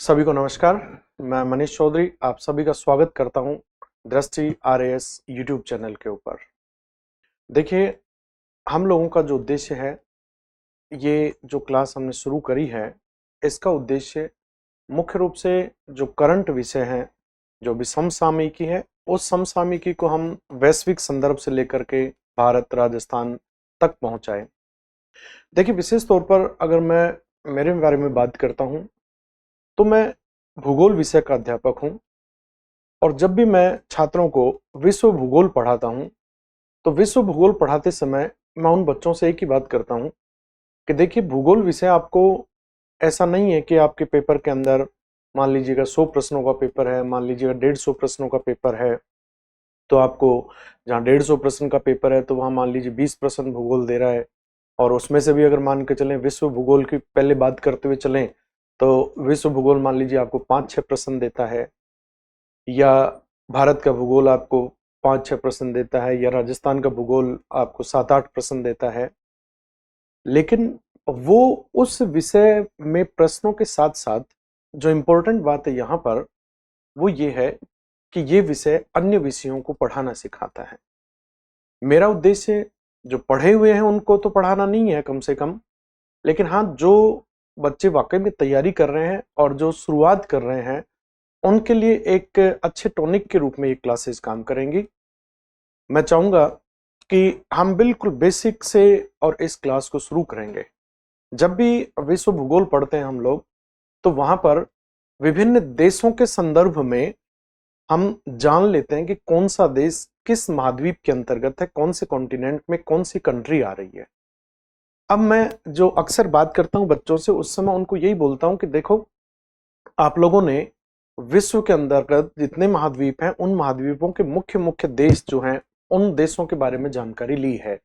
सभी को नमस्कार। मैं मनीष चौधरी आप सभी का स्वागत करता हूं दृष्टि RAS यूट्यूब चैनल के ऊपर। देखिए, हम लोगों का जो उद्देश्य है, ये जो क्लास हमने शुरू करी है, इसका उद्देश्य मुख्य रूप से जो करंट विषय हैं, जो भी समसामयिकी है, उस समसामयिकी को हम वैश्विक संदर्भ से लेकर के भारत, राजस्थान तक पहुंचाएं। देखिए, विशेष तौर पर अगर मैं मेरे बारे में बात करता हूं, तो मैं भूगोल विषय का अध्यापक हूं और जब भी मैं छात्रों को विश्व भूगोल पढ़ाता हूं, तो विश्व भूगोल पढ़ाते समय मैं उन बच्चों से एक ही बात करता हूं कि देखिए, भूगोल विषय आपको ऐसा नहीं है कि आपके पेपर के अंदर मान लीजिएगा 100 प्रश्नों का पेपर है, मान लीजिएगा 150 प्रश्नों का पेपर है, तो आपको जहाँ 150 प्रश्न का पेपर है तो वहाँ मान लीजिए 20 प्रश्न भूगोल दे रहा है, और उसमें से भी अगर मान के चलें विश्व भूगोल की पहले बात करते हुए चलें तो विश्व भूगोल मान लीजिए आपको 5-6 प्रश्न देता है, या भारत का भूगोल आपको 5-6 प्रश्न देता है, या राजस्थान का भूगोल आपको 7-8 प्रश्न देता है। लेकिन वो उस विषय में प्रश्नों के साथ साथ जो इम्पोर्टेंट बात है यहाँ पर वो ये है कि ये विषय अन्य विषयों को पढ़ाना सिखाता है। मेरा उद्देश्य जो पढ़े हुए हैं उनको तो पढ़ाना नहीं है कम से कम, लेकिन हाँ, जो बच्चे वाकई में तैयारी कर रहे हैं और जो शुरुआत कर रहे हैं उनके लिए एक अच्छे टॉनिक के रूप में ये क्लासेस काम करेंगी। मैं चाहूंगा कि हम बिल्कुल बेसिक से और इस क्लास को शुरू करेंगे। जब भी विश्व भूगोल पढ़ते हैं हम लोग, तो वहां पर विभिन्न देशों के संदर्भ में हम जान लेते हैं कि कौन सा देश किस महाद्वीप के अंतर्गत है, कौन से कॉन्टिनेंट में कौन सी कंट्री आ रही है। अब मैं जो अक्सर बात करता हूं बच्चों से, उस समय उनको यही बोलता हूं कि देखो, आप लोगों ने विश्व के अंतर्गत जितने महाद्वीप हैं उन महाद्वीपों के मुख्य मुख्य देश जो हैं उन देशों के बारे में जानकारी ली है।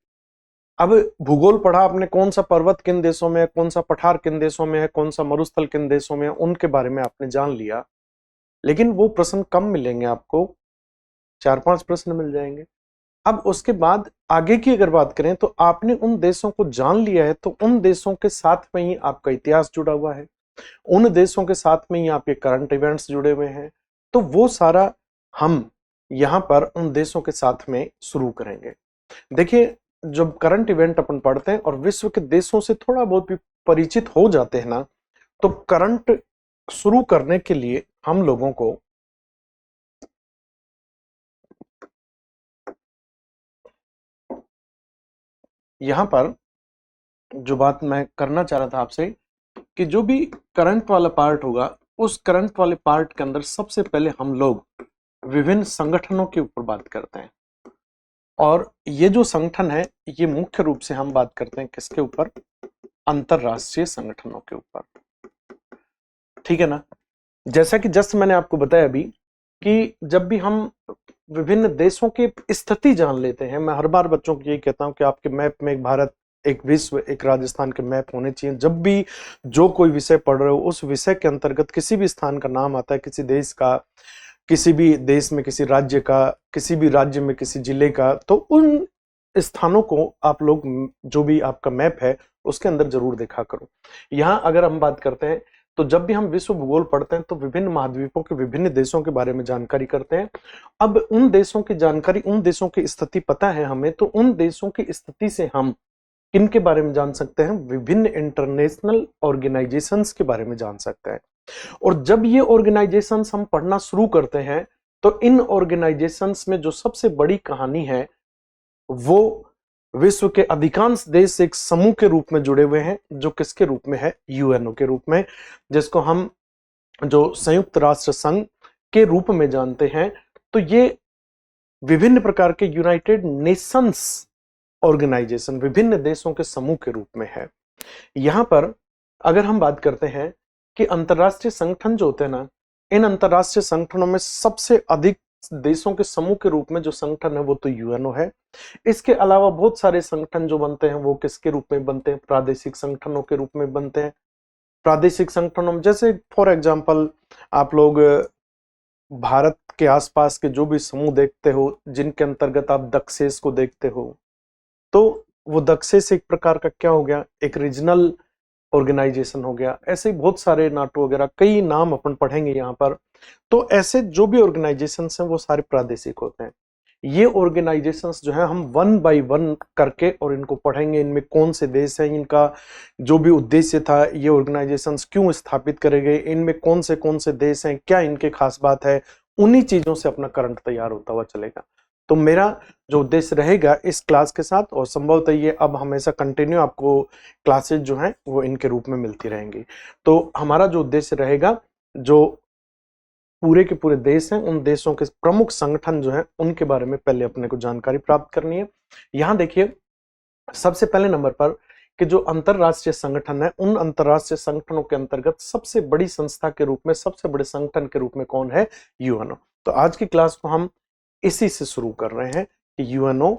अब भूगोल पढ़ा आपने, कौन सा पर्वत किन देशों में है, कौन सा पठार किन देशों में है, कौन सा मरुस्थल किन देशों में है, उनके बारे में आपने जान लिया। लेकिन वो प्रश्न कम मिलेंगे आपको, 4-5 प्रश्न मिल जाएंगे। अब उसके बाद आगे की अगर बात करें तो आपने उन देशों को जान लिया है, तो उन देशों के साथ में ही आपका इतिहास जुड़ा हुआ है, उन देशों के साथ में ही आपके करंट इवेंट्स जुड़े हुए हैं। तो वो सारा हम यहाँ पर उन देशों के साथ में शुरू करेंगे। देखिए, जब करंट इवेंट अपन पढ़ते हैं और विश्व के देशों से थोड़ा बहुत भी परिचित हो जाते हैं ना, तो करंट शुरू करने के लिए हम लोगों को यहाँ पर जो बात मैं करना चाह रहा था आपसे, कि जो भी करंट वाला पार्ट होगा, उस करंट वाले पार्ट के अंदर सबसे पहले हम लोग विभिन्न संगठनों के ऊपर बात करते हैं। और ये जो संगठन है, ये मुख्य रूप से हम बात करते हैं किसके ऊपर? अंतरराष्ट्रीय संगठनों के ऊपर। ठीक है ना? जैसा कि जस्ट मैंने आपको बताया अभी कि जब भी हम विभिन्न देशों की स्थिति जान लेते हैं, मैं हर बार बच्चों को यही कहता हूं कि आपके मैप में एक भारत, एक विश्व, एक राजस्थान के मैप होने चाहिए। जब भी जो कोई विषय पढ़ रहे हो, उस विषय के अंतर्गत किसी भी स्थान का नाम आता है, किसी देश का, किसी भी देश में किसी राज्य का, किसी भी राज्य में किसी जिले का, तो उन स्थानों को आप लोग, जो भी आपका मैप है उसके अंदर जरूर देखा करो। यहाँ अगर हम बात करते हैं, तो जब भी हम विश्व भूगोल पढ़ते हैं तो विभिन्न महाद्वीपों के विभिन्न देशों के बारे में जानकारी करते हैं। अब उन देशों की जानकारी, उन देशों की स्थिति पता है हमें, तो उन देशों की स्थिति से हम किन के बारे में जान सकते हैं? विभिन्न इंटरनेशनल ऑर्गेनाइजेशंस के बारे में जान सकते हैं। और जब ये ऑर्गेनाइजेशंस हम पढ़ना शुरू करते हैं, तो इन ऑर्गेनाइजेशंस में जो सबसे बड़ी कहानी है, वो विश्व के अधिकांश देश एक समूह के रूप में जुड़े हुए हैं, जो किसके रूप में है? यूएनओ के रूप में, जिसको हम जो संयुक्त राष्ट्र संघ के रूप में जानते हैं। तो ये विभिन्न प्रकार के यूनाइटेड नेशंस ऑर्गेनाइजेशन विभिन्न देशों के समूह के रूप में है। यहां पर अगर हम बात करते हैं कि अंतरराष्ट्रीय संगठन जो होते हैं ना, इन अंतरराष्ट्रीय संगठनों में सबसे अधिक देशों के समूह के रूप में जो संगठन है वो तो यूएनओ है। इसके अलावा बहुत सारे संगठन जो बनते हैं वो किसके रूप में बनते हैं? प्रादेशिक संगठनों के रूप में बनते हैं। प्रादेशिक संगठनों में जैसे फॉर एग्जांपल आप लोग भारत के आसपास के जो भी समूह देखते हो, जिनके अंतर्गत आप दक्षेस को देखते हो, तो वो दक्षेस एक प्रकार का क्या हो गया? एक रीजनल ऑर्गेनाइजेशन हो गया, ऐसे ही बहुत सारे नाटो वगैरह कई नाम अपन पढ़ेंगे यहाँ पर। तो ऐसे जो भी ऑर्गेनाइजेशंस हैं वो सारे प्रादेशिक होते हैं। ये ऑर्गेनाइजेशंस जो है हम वन बाय वन करके और इनको पढ़ेंगे, इनमें कौन से देश हैं, इनका जो भी उद्देश्य था, ये ऑर्गेनाइजेशंस क्यों स्थापित करे गए, इनमें कौन से देश हैं, क्या इनके खास बात है, उन्हीं चीजों से अपना करंट तैयार होता हुआ चलेगा। तो मेरा जो उद्देश्य रहेगा इस क्लास के साथ, और संभवतः ये अब हमेशा कंटिन्यू आपको क्लासेज जो हैं वो इनके रूप में मिलती रहेंगी। तो हमारा जो उद्देश्य रहेगा, जो पूरे के पूरे देश हैं, उन देशों के प्रमुख संगठन जो हैं उनके बारे में पहले अपने को जानकारी प्राप्त करनी है। यहाँ देखिए सबसे पहले नंबर पर कि जो अंतरराष्ट्रीय संगठन है, उन अंतरराष्ट्रीय संगठनों के अंतर्गत सबसे बड़ी संस्था के रूप में, सबसे बड़े संगठन के रूप में कौन है? यूएनओ। तो आज की क्लास को हम इसी से शुरू कर रहे हैं कि यूएनओ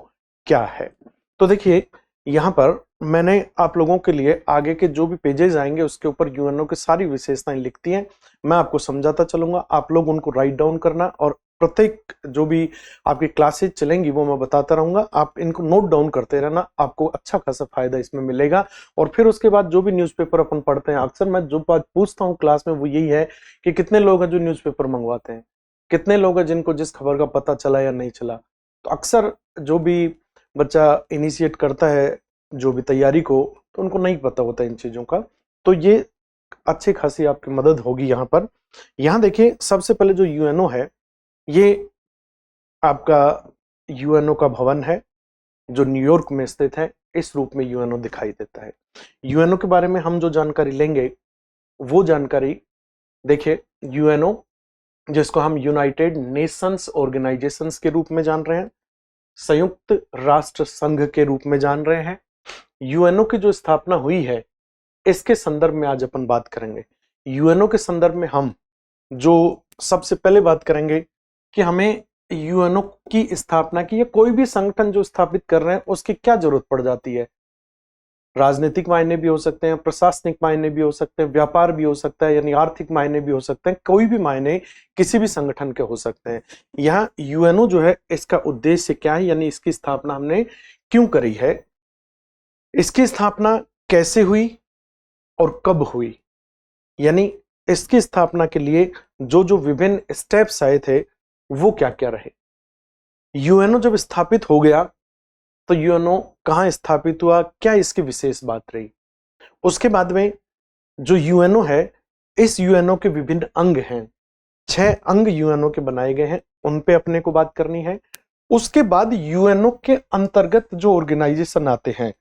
क्या है। तो देखिए यहाँ पर मैंने आप लोगों के लिए आगे के जो भी पेजेस आएंगे उसके ऊपर यूएनओ की सारी विशेषताएं लिखती हैं, मैं आपको समझाता चलूंगा, आप लोग उनको राइट डाउन करना, और प्रत्येक जो भी आपकी क्लासेज चलेंगी वो मैं बताता रहूंगा, आप इनको नोट डाउन करते रहना, आपको अच्छा खासा फायदा इसमें मिलेगा। और फिर उसके बाद जो भी न्यूज़पेपर अपन पढ़ते हैं, अक्सर मैं जो बात पूछता हूँ क्लास में वो यही है कि कितने लोग हैं जो न्यूज़पेपर मंगवाते हैं, कितने लोग हैं जिनको जिस खबर का पता चला या नहीं चला। तो अक्सर जो भी बच्चा इनिशिएट करता है जो भी तैयारी को, तो उनको नहीं पता होता इन चीजों का, तो ये अच्छी खासी आपकी मदद होगी यहाँ पर। यहाँ देखिए सबसे पहले जो यूएनओ है, ये आपका यूएनओ का भवन है जो न्यूयॉर्क में स्थित है, इस रूप में यूएनओ दिखाई देता है। यूएनओ के बारे में हम जो जानकारी लेंगे वो जानकारी देखिए, यूएनओ जिसको हम यूनाइटेड नेशंस ऑर्गेनाइजेशंस के रूप में जान रहे हैं, संयुक्त राष्ट्र संघ के रूप में जान रहे हैं। यूएनओ की जो स्थापना हुई है इसके संदर्भ में आज अपन बात करेंगे। यूएनओ के संदर्भ में हम जो सबसे पहले बात करेंगे कि हमें यूएनओ की स्थापना की या कोई भी संगठन जो स्थापित कर रहे हैं उसकी क्या जरूरत पड़ जाती है। राजनीतिक मायने भी हो सकते हैं, प्रशासनिक मायने भी हो सकते हैं, व्यापार भी हो सकता है, यानी आर्थिक मायने भी हो सकते हैं, कोई भी मायने किसी भी संगठन के हो सकते हैं। यहाँ यूएनओ जो है इसका उद्देश्य क्या है, यानी इसकी स्थापना हमने क्यों करी है, इसकी स्थापना कैसे हुई और कब हुई, यानी इसकी स्थापना के लिए जो जो विभिन्न स्टेप्स आए थे वो क्या क्या रहे। यूएनओ जब स्थापित हो गया तो यूएनओ कहां स्थापित हुआ, क्या इसकी विशेष बात रही। उसके बाद में जो यूएनओ है, इस यूएनओ के विभिन्न अंग हैं, 6 अंग यूएनओ के बनाए गए हैं, उन पे अपने को बात करनी है। उसके बाद यूएनओ के अंतर्गत जो ऑर्गेनाइजेशन आते हैं,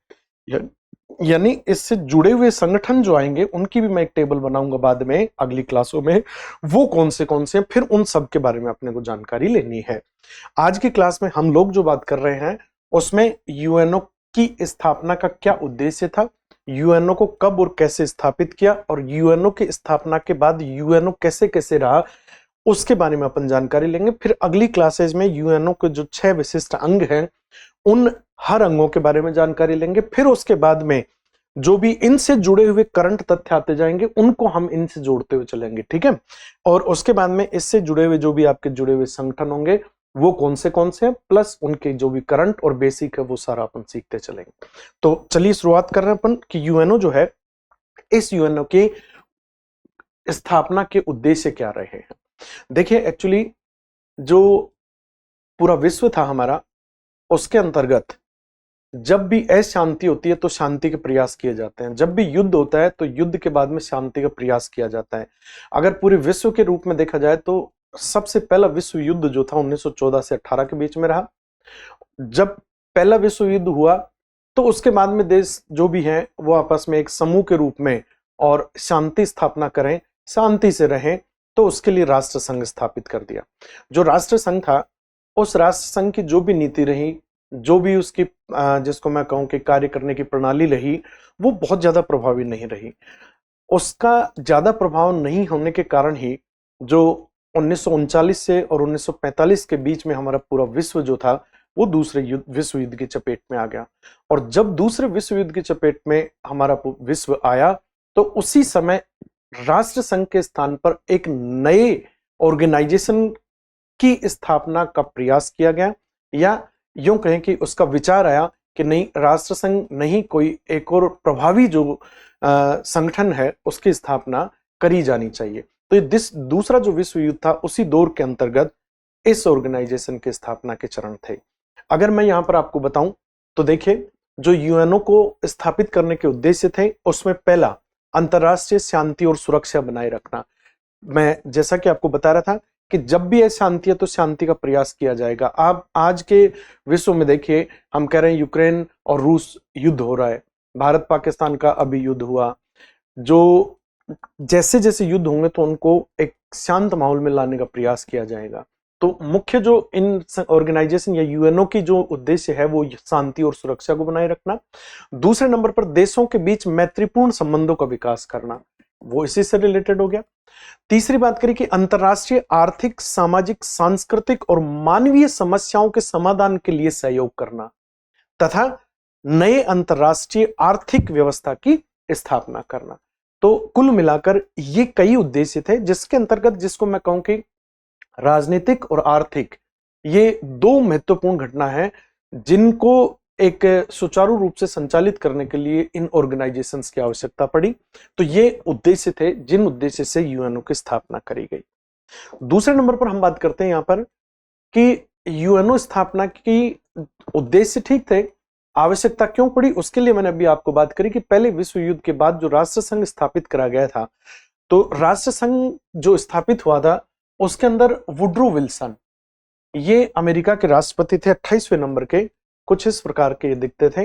यानी इससे जुड़े हुए संगठन जो आएंगे उनकी भी मैं एक टेबल बनाऊंगा बाद में अगली क्लासों में, वो कौन से हैं, फिर उन सब के बारे में अपने को जानकारी लेनी है। आज की क्लास में हम लोग जो बात कर रहे हैं उसमें यूएनओ की स्थापना का क्या उद्देश्य था, यूएनओ को कब और कैसे स्थापित किया, और यूएनओ की स्थापना के बाद यूएनओ कैसे कैसे रहा, उसके बारे में अपन जानकारी लेंगे। फिर अगली क्लासेज में यूएनओ के जो 6 विशिष्ट अंग हैं उन हर अंगों के बारे में जानकारी लेंगे। फिर उसके बाद में जो भी इनसे जुड़े हुए करंट तथ्य आते जाएंगे उनको हम इनसे जोड़ते हुए चलेंगे, ठीक है। और उसके बाद में इससे जुड़े हुए जो भी आपके जुड़े हुए संगठन होंगे वो कौन से हैं, प्लस उनके जो भी करंट और बेसिक है वो सारा अपन सीखते चलेंगे। तो चलिए शुरुआत कर रहे हैं अपन कि यूएनओ जो है, इस यूएनओ की स्थापना के उद्देश्य क्या रहे हैं। देखिए एक्चुअली जो पूरा विश्व था हमारा, उसके अंतर्गत जब भी अशांति होती है तो शांति के प्रयास किए जाते हैं, जब भी युद्ध होता है तो युद्ध के बाद में शांति का प्रयास किया जाता है। अगर पूरे विश्व के रूप में देखा जाए तो सबसे पहला विश्व युद्ध जो था 1914 से 18 के बीच में रहा। जब पहला विश्व युद्ध हुआ तो उसके बाद में देश जो भी हैं वो आपस में एक समूह के रूप में और शांति स्थापना करें, शांति से रहें, तो उसके लिए राष्ट्र संघ स्थापित कर दिया। जो राष्ट्र संघ था, उस राष्ट्र संघ की जो भी नीति रही, जो भी उसकी जिसको मैं कहूं कि कार्य करने की प्रणाली रही, वो बहुत ज्यादा प्रभावी नहीं रही। उसका ज्यादा प्रभाव नहीं होने के कारण ही जो 1939 से और 1945 के बीच में हमारा पूरा विश्व जो था वो दूसरे विश्व युद्ध की चपेट में आ गया। और जब दूसरे विश्व युद्ध की चपेट में हमारा विश्व आया तो उसी समय राष्ट्र संघ के स्थान पर एक नए ऑर्गेनाइजेशन की स्थापना का प्रयास किया गया, या यूं कहें कि उसका विचार आया कि नहीं, राष्ट्र संघ नहीं, कोई एक और प्रभावी जो संगठन है उसकी स्थापना करी जानी चाहिए। तो ये दूसरा जो विश्व युद्ध था उसी दौर के अंतर्गत इस ऑर्गेनाइजेशन की स्थापना के चरण थे। अगर मैं यहां पर आपको बताऊं तो देखिए, जो यूएनओ को स्थापित करने के उद्देश्य थे उसमें पहला अंतरराष्ट्रीय शांति और सुरक्षा बनाए रखना। मैं जैसा कि आपको बता रहा था कि जब भी ऐसी शांति है तो शांति का प्रयास किया जाएगा। आप आज के विश्व में देखिए, हम कह रहे हैं यूक्रेन और रूस युद्ध हो रहा है, भारत पाकिस्तान का अभी युद्ध हुआ। जो जैसे जैसे युद्ध होंगे तो उनको एक शांत माहौल में लाने का प्रयास किया जाएगा। तो मुख्य जो इन ऑर्गेनाइजेशन या यूएनओ की जो उद्देश्य है वो शांति और सुरक्षा को बनाए रखना। दूसरे नंबर पर देशों के बीच मैत्रीपूर्ण संबंधों का विकास करना, वो इसी से रिलेटेड हो गया। तीसरी बात करें कि अंतरराष्ट्रीय आर्थिक, सामाजिक, सांस्कृतिक और मानवीय समस्याओं के समाधान के लिए सहयोग करना तथा नए अंतरराष्ट्रीय आर्थिक व्यवस्था की स्थापना करना। तो कुल मिलाकर ये कई उद्देश्य थे जिसके अंतर्गत, जिसको मैं कहूं कि राजनीतिक और आर्थिक, ये दो महत्वपूर्ण घटना है जिनको एक सुचारू रूप से संचालित करने के लिए इन ऑर्गेनाइजेशंस की आवश्यकता पड़ी। तो ये उद्देश्य थे जिन उद्देश्य से यूएनओ की स्थापना करी गई। दूसरे नंबर पर हम बात करते हैं यहां पर कि यूएनओ स्थापना की उद्देश्य ठीक थे, आवश्यकता क्यों पड़ी उसके लिए मैंने अभी आपको बात करी कि पहले विश्व युद्ध के बाद जो राष्ट्र संघ स्थापित करा गया था, तो राष्ट्र संघ जो स्थापित हुआ था उसके अंदर वुड्रो विल्सन, ये अमेरिका के राष्ट्रपति थे, 28वें नंबर के, कुछ इस प्रकार के दिखते थे।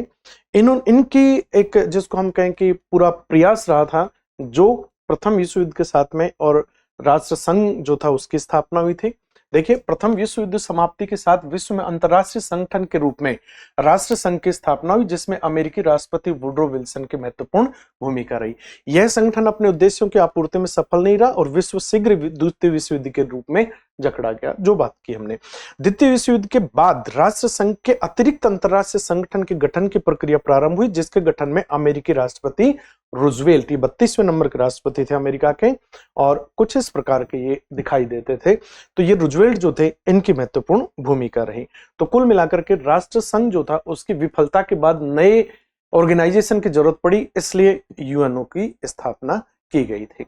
इनकी एक, जिसको हम कहें कि पूरा प्रयास रहा था, जो प्रथम विश्व युद्ध के साथ में और राष्ट्र संघ जो था उसकी स्थापना हुई थी। देखिए, प्रथम विश्व युद्ध समाप्ति के साथ विश्व में अंतरराष्ट्रीय संगठन के रूप में राष्ट्र संघ की स्थापना हुई, जिसमें अमेरिकी राष्ट्रपति वुड्रो विल्सन की महत्वपूर्ण भूमिका रही। यह संगठन अपने उद्देश्यों की आपूर्ति में सफल नहीं रहा और विश्व शीघ्र द्वितीय विश्व युद्ध के रूप में जकड़ा गया, जो बात की हमने। द्वितीय विश्व युद्ध के बाद राष्ट्र संघ के अतिरिक्त अंतरराष्ट्रीय संगठन के गठन की प्रक्रिया प्रारंभ हुई, जिसके गठन में अमेरिकी राष्ट्रपति रूजवेल्ट, ये 32वें नंबर के राष्ट्रपति थे अमेरिका के, और कुछ इस प्रकार के ये दिखाई देते थे। तो ये रूजवेल्ट जो थे, इनकी महत्वपूर्ण भूमिका रही। तो कुल मिलाकर के राष्ट्र संघ जो था उसकी विफलता के बाद नए ऑर्गेनाइजेशन की जरूरत पड़ी, इसलिए यूएनओ की स्थापना की गई थी।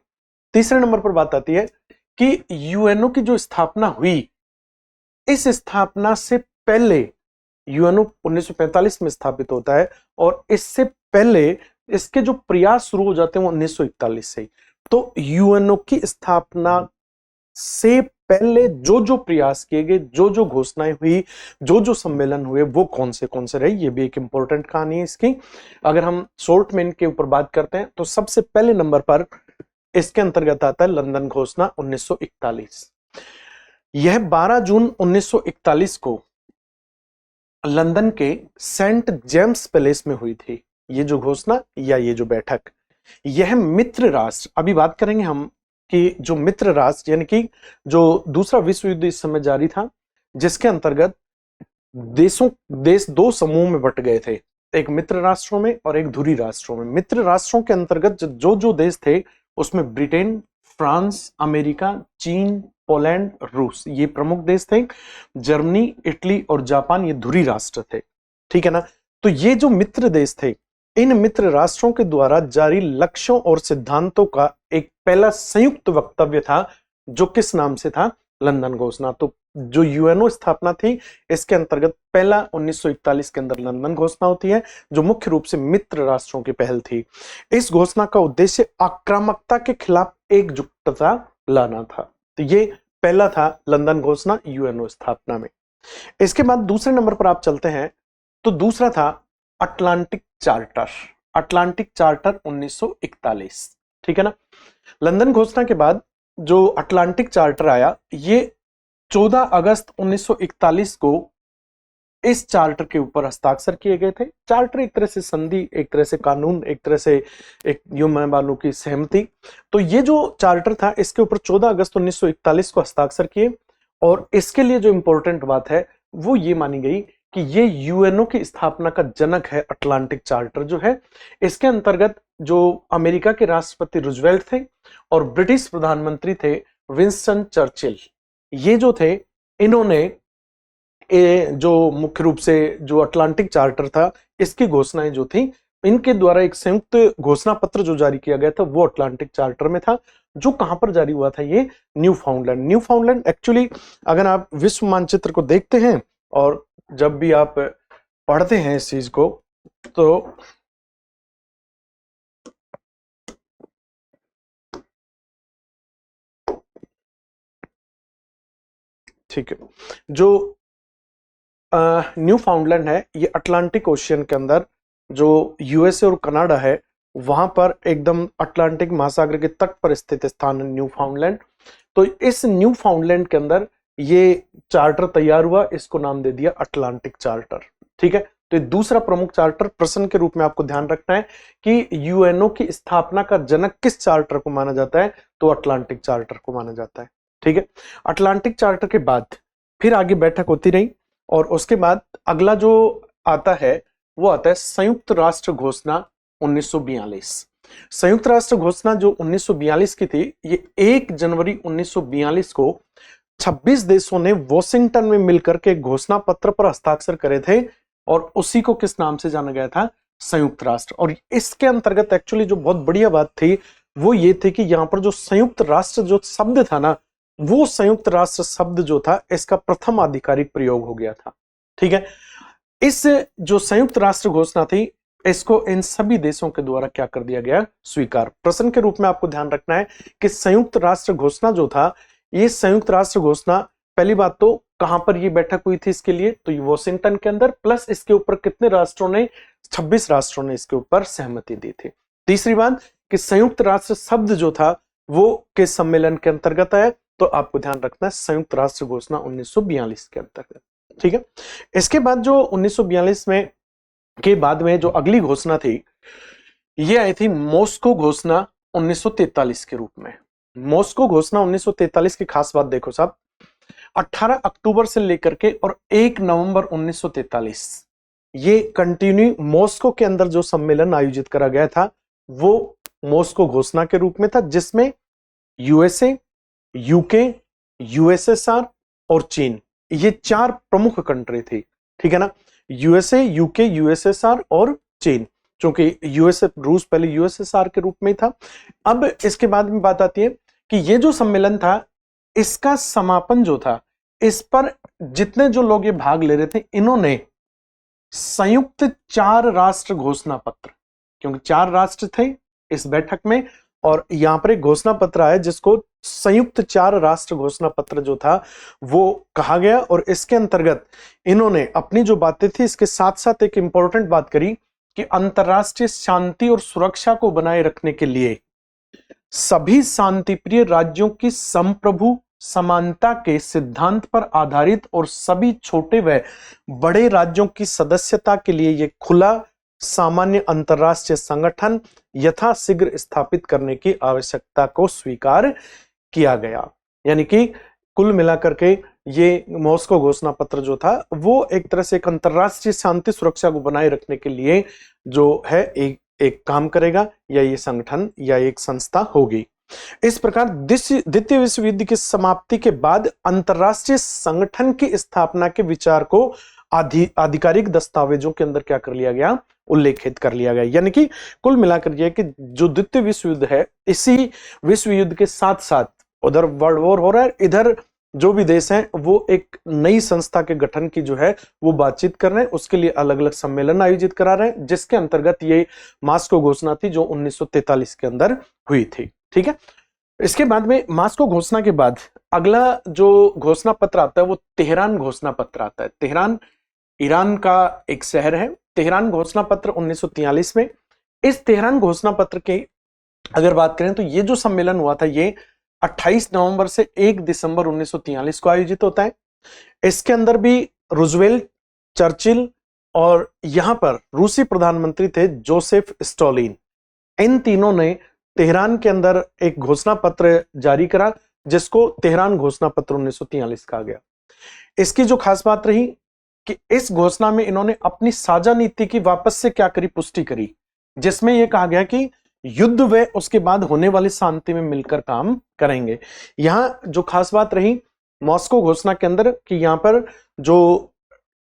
तीसरे नंबर पर बात आती है कि यूएनओ की जो स्थापना हुई, इस स्थापना से पहले, यूएनओ 1945 में स्थापित होता है और इससे पहले इसके जो प्रयास शुरू हो जाते हैं वो 1941 से। तो यूएनओ की स्थापना से पहले जो जो प्रयास किए गए, जो जो घोषणाएं हुई, जो जो सम्मेलन हुए, वो कौन से रहे, ये भी एक इंपॉर्टेंट कहानी है इसकी। अगर हम शॉर्ट में इनके ऊपर बात करते हैं तो सबसे पहले नंबर पर इसके अंतर्गत आता है लंदन घोषणा 1941। यह 12 जून 1941 को लंदन के सेंट जेम्स पैलेस में हुई थी। ये जो घोषणा या ये जो बैठक, यह मित्र राष्ट्र, अभी बात करेंगे हम कि जो मित्र राष्ट्र यानी कि जो दूसरा विश्व युद्ध इस समय जारी था, जिसके अंतर्गत देश दो समूह में बंट गए थे, एक मित्र राष्ट्रों में और एक धुरी राष्ट्रों में। मित्र राष्ट्रों के अंतर्गत जो जो देश थे उसमें ब्रिटेन, फ्रांस, अमेरिका, चीन, पोलैंड, रूस, ये प्रमुख देश थे। जर्मनी, इटली और जापान ये धुरी राष्ट्र थे, ठीक है ना। तो ये जो मित्र देश थे, इन मित्र राष्ट्रों के द्वारा जारी लक्ष्यों और सिद्धांतों का एक पहला संयुक्त वक्तव्य था, जो किस नाम से था, लंदन घोषणा। तो जो यूएनओ स्थापना थी, इसके अंतर्गत पहला 1941 के अंदर लंदन घोषणा होती है, जो मुख्य रूप से मित्र राष्ट्रों की पहल थी। इस घोषणा का उद्देश्य आक्रामकता के खिलाफ एकजुटता लाना था। तो ये पहला था लंदन घोषणा यूएनओ स्थापना में। इसके बाद दूसरे नंबर पर आप चलते हैं तो दूसरा था अटलांटिक चार्टर। अटलांटिक चार्टर 1941, ठीक है ना। लंदन घोषणा के बाद जो अटलांटिक चार्टर आया, ये 14 अगस्त 1941 को इस चार्टर के ऊपर हस्ताक्षर किए गए थे। चार्टर एक तरह से संधि, एक तरह से कानून, एक तरह से एक यूं वालों की सहमति। तो ये जो चार्टर था, इसके ऊपर 14 अगस्त 1941 को हस्ताक्षर किए, और इसके लिए जो इंपॉर्टेंट बात है वो ये मानी गई कि ये यूएनओ की स्थापना का जनक है। अटलांटिक चार्टर जो है, इसके अंतर्गत जो अमेरिका के राष्ट्रपति रूजवेल्ट थे और ब्रिटिश प्रधानमंत्री थे विंस्टन चर्चिल, ये जो थे, इन्होंने जो मुख्य रूप से जो अटलांटिक चार्टर था, इसकी घोषणाएं जो थी इनके द्वारा एक संयुक्त घोषणा पत्र जो जारी किया गया था वो अटलांटिक चार्टर में था, जो कहां पर जारी हुआ था, ये न्यूफाउंडलैंड एक्चुअली अगर आप विश्व मानचित्र को देखते हैं और जब भी आप पढ़ते हैं इस चीज को, तो ठीक है, जो न्यूफाउंडलैंड है ये अटलांटिक ओशियन के अंदर, जो यूएसए और कनाडा है वहां पर एकदम अटलांटिक महासागर के तट पर स्थित स्थान है न्यूफाउंडलैंड। तो इस न्यूफाउंडलैंड के अंदर ये चार्टर तैयार हुआ, इसको नाम दे दिया अटलांटिक चार्टर। ठीक है, तो ये दूसरा प्रमुख चार्टर, प्रश्न के रूप में आपको ध्यान रखना है कि यूएनओ की स्थापना का जनक किस चार्टर को माना जाता है, तो अटलांटिक चार्टर को माना जाता है। ठीक है, अटलांटिक चार्टर के बाद फिर आगे बैठक होती रही और उसके बाद अगला जो आता है वो आता है संयुक्त राष्ट्र घोषणा 1942। संयुक्त राष्ट्र घोषणा जो 1942 की थी, ये 1 जनवरी 1942 को 26 देशों ने वॉशिंगटन में मिलकर के घोषणा पत्र पर हस्ताक्षर करे थे और उसी को किस नाम से जाना गया था, संयुक्त राष्ट्र। और इसके अंतर्गत एक्चुअली जो बहुत बढ़िया बात थी वो ये थी कि यहां पर जो संयुक्त राष्ट्र जो शब्द था ना, वो संयुक्त राष्ट्र शब्द जो था इसका प्रथम आधिकारिक प्रयोग हो गया था। ठीक है, इस जो संयुक्त राष्ट्र घोषणा थी इसको इन सभी देशों के द्वारा क्या कर दिया गया, स्वीकार। प्रश्न के रूप में आपको ध्यान रखना है कि संयुक्त राष्ट्र घोषणा जो था, ये संयुक्त राष्ट्र घोषणा पहली बात तो कहां पर ये बैठक हुई थी इसके लिए, तो वॉशिंगटन के अंदर, प्लस इसके ऊपर कितने राष्ट्रों ने, 26 राष्ट्रों ने इसके ऊपर सहमति दी थी। तीसरी बात कि संयुक्त राष्ट्र शब्द जो था वो किस सम्मेलन के अंतर्गत आया, तो आपको ध्यान रखना है संयुक्त राष्ट्र घोषणा 1942 के अंतर्गत। ठीक है, इसके बाद जो 1942 में के बाद में जो अगली घोषणा थी ये आई थी मॉस्को घोषणा 1943 के रूप में। मॉस्को घोषणा 1943 की खास बात देखो साहब, 18 अक्टूबर से लेकर के और 1 नवंबर 1943 ये कंटिन्यू मॉस्को के अंदर जो सम्मेलन आयोजित करा गया था वो मॉस्को घोषणा के रूप में था, जिसमें यूएसए, यूके, यूएसएसआर और चीन, ये 4 प्रमुख कंट्री थी। ठीक है ना, यूएसए, यूके, यूएसएसआर और चीन, क्योंकि यूएसए रूस पहले यूएसएसआर के रूप में था। अब इसके बाद में बात आती है कि ये जो सम्मेलन था इसका समापन जो था, इस पर जितने जो लोग ये भाग ले रहे थे इन्होंने संयुक्त 4 राष्ट्र घोषणा पत्र, क्योंकि 4 राष्ट्र थे इस बैठक में, और यहां पर एक घोषणा पत्र आया जिसको संयुक्त 4 राष्ट्र घोषणा पत्र जो था वो कहा गया। और इसके अंतर्गत इन्होंने अपनी जो बातें थी इसके साथ साथ एक इंपॉर्टेंट बात करी कि अंतरराष्ट्रीय शांति और सुरक्षा को बनाए रखने के लिए सभी शांतिप्रिय राज्यों की संप्रभु समानता के सिद्धांत पर आधारित और सभी छोटे व बड़े राज्यों की सदस्यता के लिए यह खुला सामान्य अंतरराष्ट्रीय संगठन यथाशीघ्र स्थापित करने की आवश्यकता को स्वीकार किया गया। यानी कि कुल मिलाकर के ये मॉस्को घोषणा पत्र जो था वो एक तरह से एक अंतरराष्ट्रीय शांति सुरक्षा को बनाए रखने के लिए जो है एक काम करेगा, या ये संगठन या एक संस्था होगी। इस प्रकार द्वितीय विश्व युद्ध की समाप्ति के बाद अंतरराष्ट्रीय संगठन की स्थापना के विचार को आधिकारिक दस्तावेजों के अंदर क्या कर लिया गया, उल्लेखित कर लिया गया। यानी कि कुल मिलाकर यह कि जो द्वितीय विश्व युद्ध है, इसी विश्व युद्ध के साथ साथ उधर वर्ल्ड वॉर हो रहा है, इधर जो भी देश हैं वो एक नई संस्था के गठन की जो है वो बातचीत कर रहे हैं, उसके लिए अलग अलग सम्मेलन आयोजित करा रहे हैं, जिसके अंतर्गत ये मॉस्को घोषणा थी जो 1943 के अंदर हुई थी। ठीक है, इसके बाद में मॉस्को घोषणा के बाद अगला जो घोषणा पत्र आता है वो तेहरान घोषणा पत्र आता है। तेहरान ईरान का एक शहर है। तेहरान घोषणा पत्र 1943 में, इस तेहरान घोषणा पत्र की अगर बात करें तो ये जो सम्मेलन हुआ था ये 28 नवंबर से 1 दिसंबर 1943 को आयोजित होता है। इसके अंदर भी रूजवेल्ट, चर्चिल और यहां पर रूसी प्रधानमंत्री थे जोसेफ स्टॉलिन, इन तीनों ने तेहरान के अंदर एक घोषणा पत्र जारी करा जिसको तेहरान घोषणा पत्र 1943 कहा गया। इसकी जो खास बात रही कि इस घोषणा में इन्होंने अपनी साझा नीति की वापस से क्या करी, पुष्टि करी, जिसमें यह कहा गया कि युद्ध व उसके बाद होने वाली शांति में मिलकर काम करेंगे। यहां जो खास बात रही मॉस्को घोषणा के अंदर कि यहां पर जो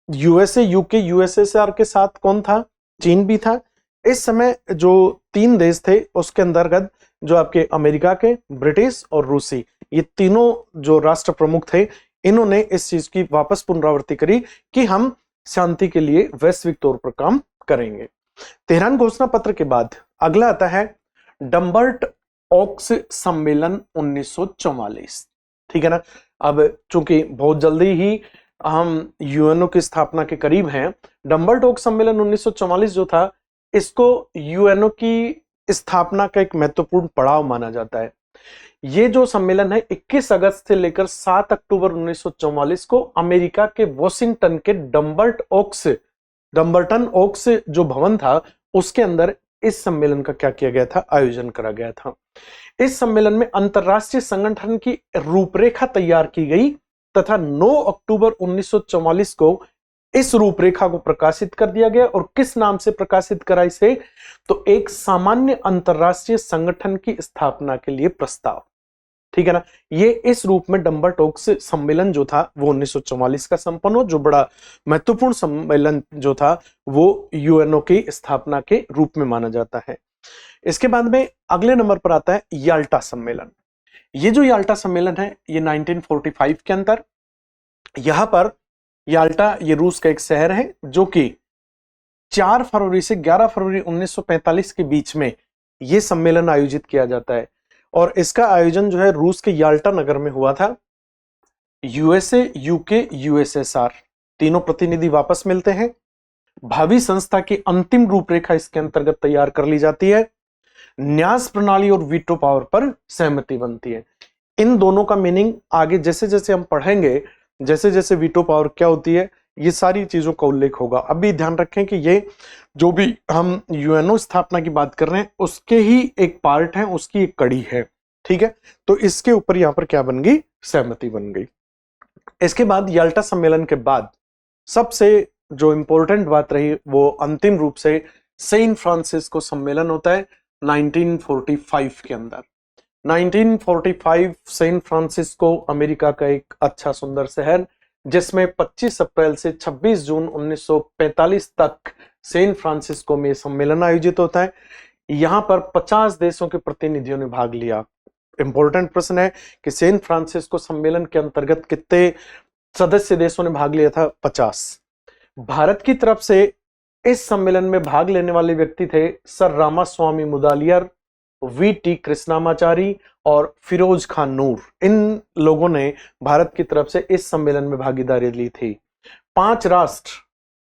यूएसए, यूके, यूएसएसआर के साथ कौन था, चीन भी था। इस समय जो 3 देश थे उसके अंतर्गत जो आपके अमेरिका के, ब्रिटिश और रूसी, ये तीनों जो राष्ट्र प्रमुख थे, इन्होंने इस चीज की वापस पुनरावृत्ति करी कि हम शांति के लिए वैश्विक तौर पर काम करेंगे। तेहरान घोषणा पत्र के बाद अगला आता है डम्बर्ट ओक्स सम्मेलन 1944। ठीक है ना। अब चूंकि बहुत जल्दी ही हम यूएनओ की स्थापना के करीब हैं, डम्बर्ट ओक्स सम्मेलन 1944 जो था, इसको यूएनओ की स्थापना का एक महत्वपूर्ण पड़ाव माना जाता है। ये जो सम्मेलन है 21 अगस्त से लेकर 7 अक्टूबर 1944 को अमेरिका के वॉशिंगटन के डम्बर्टन ओक्स जो भवन था उसके अंदर इस सम्मेलन का क्या किया गया था, आयोजन करा गया था। इस सम्मेलन में अंतरराष्ट्रीय संगठन की रूपरेखा तैयार की गई तथा 9 अक्टूबर 1944 को इस रूपरेखा को प्रकाशित कर दिया गया। और किस नाम से प्रकाशित करा इसे, तो एक सामान्य अंतरराष्ट्रीय संगठन की स्थापना के लिए प्रस्ताव। ठीक है ना। ये इस रूप में डम्बर्ट ओक्स सम्मेलन जो था वो 1944 का संपन्न हो, जो बड़ा महत्वपूर्ण सम्मेलन जो था वो यूएनओ की स्थापना के रूप में माना जाता है। इसके बाद में अगले नंबर पर आता है याल्टा सम्मेलन। ये जो याल्टा सम्मेलन है ये 1945 के अंदर, यहां पर याल्टा ये रूस का एक शहर है जो कि 4 फरवरी से 11 फरवरी 1945 के बीच में ये सम्मेलन आयोजित किया जाता है। और इसका आयोजन जो है रूस के याल्टा नगर में हुआ था। यूएसए, यूके, यूएसएसआर तीनों प्रतिनिधि वापस मिलते हैं। भावी संस्था की अंतिम रूपरेखा इसके अंतर्गत तैयार कर ली जाती है। न्यास प्रणाली और वीटो पावर पर सहमति बनती है। इन दोनों का मीनिंग आगे जैसे जैसे हम पढ़ेंगे, जैसे जैसे वीटो पावर क्या होती है, ये सारी चीजों का उल्लेख होगा। अभी ध्यान रखें कि ये जो भी हम यूएनओ स्थापना की बात कर रहे हैं उसके ही एक पार्ट है, उसकी एक कड़ी है। ठीक है, तो इसके ऊपर यहां पर क्या बन गई, सहमति बन गई। इसके बाद याल्टा सम्मेलन के बाद सबसे जो इंपॉर्टेंट बात रही वो अंतिम रूप से सैन फ्रांसिस्को सम्मेलन होता है 1945 के अंदर। 1945 सैन फ्रांसिस्को अमेरिका का एक अच्छा सुंदर शहर जिसमें 25 अप्रैल से 26 जून 1945 तक सैन फ्रांसिस्को में सम्मेलन आयोजित होता है। यहां पर 50 देशों के प्रतिनिधियों ने भाग लिया। इंपॉर्टेंट प्रश्न है कि सैन फ्रांसिस्को सम्मेलन के अंतर्गत कितने सदस्य देशों ने भाग लिया था, 50। भारत की तरफ से इस सम्मेलन में भाग लेने वाले व्यक्ति थे सर रामास्वामी मुदालियर, वी.टी. कृष्णामाचारी और फिरोज खान नूर। इन लोगों ने भारत की तरफ से इस सम्मेलन में भागीदारी ली थी। 5 राष्ट्र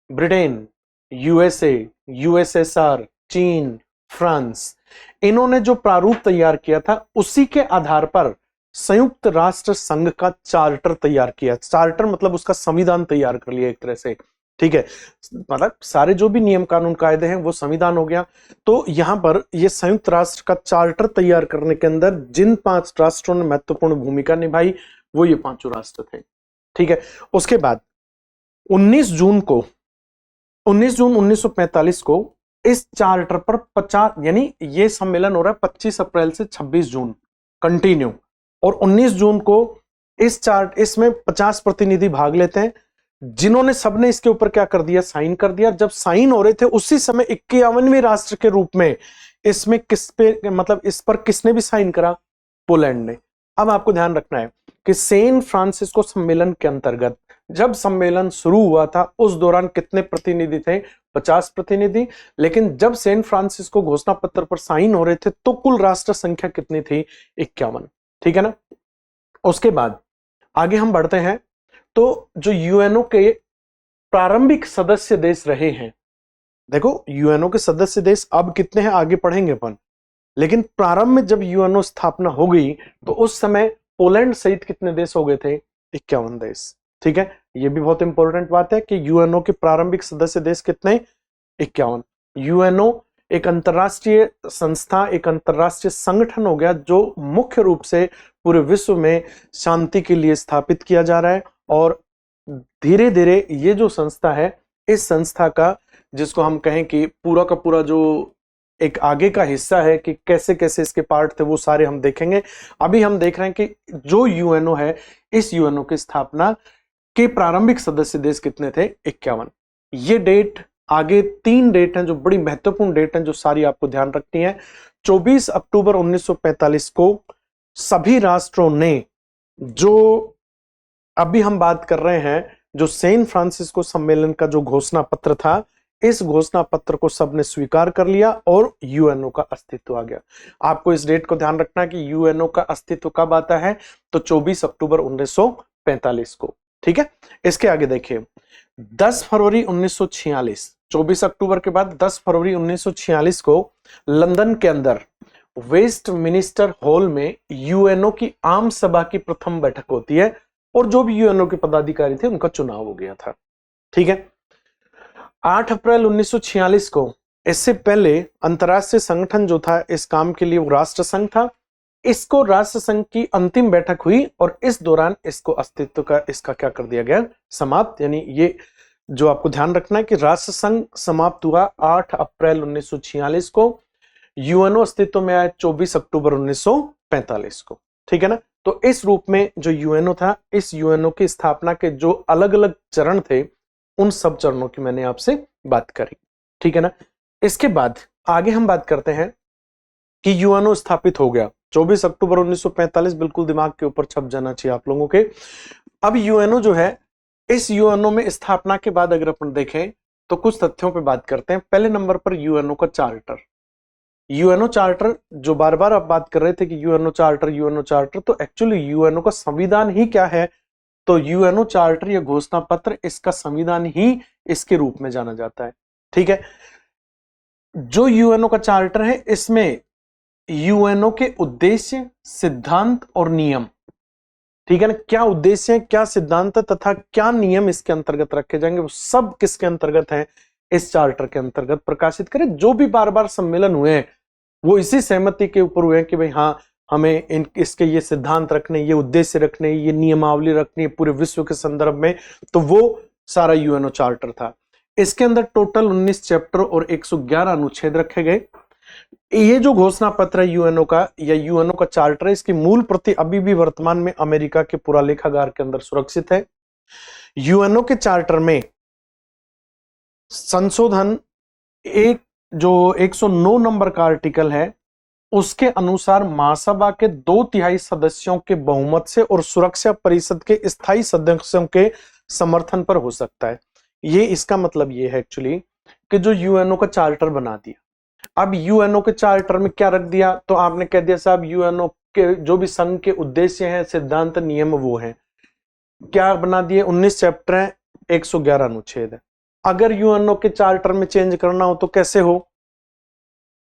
ब्रिटेन, यूएसए, यूएसएसआर, चीन, फ्रांस, इन्होंने जो प्रारूप तैयार किया था उसी के आधार पर संयुक्त राष्ट्र संघ का चार्टर तैयार किया। चार्टर मतलब उसका संविधान तैयार कर लिया एक तरह से। ठीक है, मतलब सारे जो भी नियम कानून कायदे हैं वो संविधान हो गया। तो यहां पर ये संयुक्त राष्ट्र का चार्टर तैयार करने के अंदर जिन 5 राष्ट्रों ने महत्वपूर्ण भूमिका निभाई वो ये 5 राष्ट्र थे। ठीक है, उसके बाद 19 जून 1945 को इस चार्टर पर 50, यानी ये सम्मेलन हो रहा है 25 अप्रैल से 26 जून कंटिन्यू, और 19 जून को इसमें 50 प्रतिनिधि भाग लेते हैं जिन्होंने सबने इसके ऊपर क्या कर दिया, साइन कर दिया। जब साइन हो रहे थे उसी समय 51वें राष्ट्र के रूप में इसमें इस पर किसने भी साइन करा, पोलैंड ने। अब आपको ध्यान रखना है कि सैन फ्रांसिस्को सम्मेलन के अंतर्गत जब सम्मेलन शुरू हुआ था उस दौरान कितने प्रतिनिधि थे, 50 प्रतिनिधि। लेकिन जब सैन फ्रांसिस्को घोषणा पत्र पर साइन हो रहे थे तो कुल राष्ट्र संख्या कितनी थी, 51। ठीक है ना। उसके बाद आगे हम बढ़ते हैं तो जो यूएनओ के प्रारंभिक सदस्य देश रहे हैं, देखो यूएनओ के सदस्य देश अब कितने हैं आगे पढ़ेंगे अपन, लेकिन प्रारंभ में जब यूएनओ स्थापना हो गई तो उस समय पोलैंड सहित कितने देश हो गए थे, 51 देश। ठीक है, ये भी बहुत इंपॉर्टेंट बात है कि यूएनओ के प्रारंभिक सदस्य देश कितने, 51। यूएनओ एक अंतरराष्ट्रीय संस्था, एक अंतरराष्ट्रीय संगठन हो गया जो मुख्य रूप से पूरे विश्व में शांति के लिए स्थापित किया जा रहा है। और धीरे धीरे ये जो संस्था है, इस संस्था का जिसको हम कहें कि पूरा का पूरा जो एक आगे का हिस्सा है कि कैसे कैसे इसके पार्ट थे वो सारे हम देखेंगे। अभी हम देख रहे हैं कि जो यूएनओ है, इस यूएनओ की स्थापना के प्रारंभिक सदस्य देश कितने थे, 51। ये डेट आगे 3 डेट हैं जो बड़ी महत्वपूर्ण डेट हैं, जो सारी आपको ध्यान रखनी है। 24 अक्टूबर 1945 को सभी राष्ट्रों ने, जो अभी हम बात कर रहे हैं, जो सैन फ्रांसिस्को सम्मेलन का जो घोषणा पत्र था, इस घोषणा पत्र को सबने स्वीकार कर लिया और यूएनओ का अस्तित्व आ गया। आपको इस डेट को ध्यान रखना है कि यूएनओ का अस्तित्व कब आता है, तो 24 अक्टूबर 1945 को। ठीक है, इसके आगे देखिए 10 फरवरी 1946, 24 अक्टूबर के बाद 10 फरवरी 1946 को लंदन के अंदर वेस्ट मिनिस्टर हॉल में यूएनओ की आम सभा की प्रथम बैठक होती है और जो भी यूएनओ के पदाधिकारी थे उनका चुनाव हो गया था। ठीक है, 8 अप्रैल 1946 को, इससे पहले अंतरराष्ट्रीय संगठन जो था इस काम के लिए वो राष्ट्र संघ था, इसको राष्ट्र संघ की अंतिम बैठक हुई और इस दौरान इसको अस्तित्व का इसका क्या कर दिया गया, समाप्त। यानी ये जो आपको ध्यान रखना है कि राष्ट्र संघ समाप्त हुआ 8 अप्रैल 1946 को, यूएनओ अस्तित्व में आया 24 अक्टूबर 1945 को। ठीक है ना, तो इस रूप में जो यूएनओ था, इस यूएनओ की स्थापना के जो अलग अलग चरण थे, उन सब चरणों की मैंने आपसे बात करी। ठीक है ना, इसके बाद आगे हम बात करते हैं कि यूएनओ स्थापित हो गया 24 अक्टूबर 1945, बिल्कुल दिमाग के ऊपर छप जाना चाहिए आप लोगों के। अब यूएनओ जो है, इस यूएनओ में स्थापना के बाद अगर अपन देखें तो कुछ तथ्यों पे बात करते हैं। पहले नंबर पर यूएनओ का चार्टर, यूएनओ चार्टर जो बार बार आप बात कर रहे थे कि यूएनओ चार्टर यूएनओ चार्टर, तो एक्चुअली यूएनओ का संविधान ही क्या है, तो यूएनओ चार्टर या घोषणा पत्र, इसका संविधान ही इसके रूप में जाना जाता है। ठीक है, जो यूएनओ का चार्टर है, इसमें यूएनओ के उद्देश्य, सिद्धांत और नियम, ठीक है ना, क्या उद्देश्य है, क्या सिद्धांत है तथा क्या नियम इसके अंतर्गत रखे जाएंगे, वो सब किसके अंतर्गत है, इस चार्टर के अंतर्गत प्रकाशित करें। जो भी बार बार सम्मेलन हुए हैं वो इसी सहमति के ऊपर हुए हैं कि भाई हाँ, हमें इसके ये सिद्धांत रखने, ये उद्देश्य रखने, ये नियमावली रखनी है पूरे विश्व के संदर्भ में, तो वो सारा यूएनओ चार्टर था। इसके अंदर टोटल 19 चैप्टर और 111 अनुच्छेद रखे गए। ये जो घोषणा पत्र है यूएनओ का या यूएनओ का चार्टर है, इसकी मूल प्रति अभी भी वर्तमान में अमेरिका के पुरालेखागार के अंदर सुरक्षित है। यूएनओ के चार्टर में संशोधन एक जो 109 नंबर का आर्टिकल है, उसके अनुसार महासभा के 2/3 सदस्यों के बहुमत से और सुरक्षा परिषद के स्थायी सदस्यों के समर्थन पर हो सकता है। ये इसका मतलब ये है एक्चुअली कि जो यूएनओ का चार्टर बना दिया, अब यूएनओ के चार्टर में क्या रख दिया, तो आपने कह दिया साहब यूएनओ के जो भी संघ के उद्देश्य हैं, सिद्धांत, नियम, वो हैं, क्या बना दिए, 19 चैप्टर हैं, 111 अनुच्छेद है। अगर यूएनओ के चार्टर में चेंज करना हो तो कैसे हो,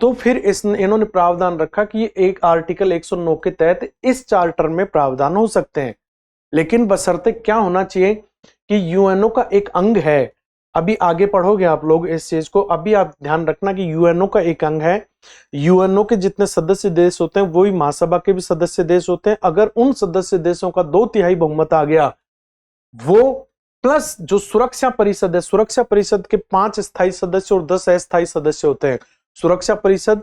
तो फिर इन्होंने प्रावधान रखा कि ये एक आर्टिकल 109 के तहत इस चार्टर में प्रावधान हो सकते हैं, लेकिन बशर्ते क्या होना चाहिए कि यूएनओ का एक अंग है। अभी आगे पढ़ोगे आप लोग इस चीज को, अभी आप ध्यान रखना कि यूएनओ का एक अंग है। यूएनओ के जितने सदस्य देश होते हैं वही महासभा के भी सदस्य देश होते हैं। अगर उन सदस्य देशों का 2/3 बहुमत आ गया, वो प्लस जो सुरक्षा परिषद है, सुरक्षा परिषद के 5 स्थायी सदस्य और 10 अस्थायी सदस्य होते हैं। सुरक्षा परिषद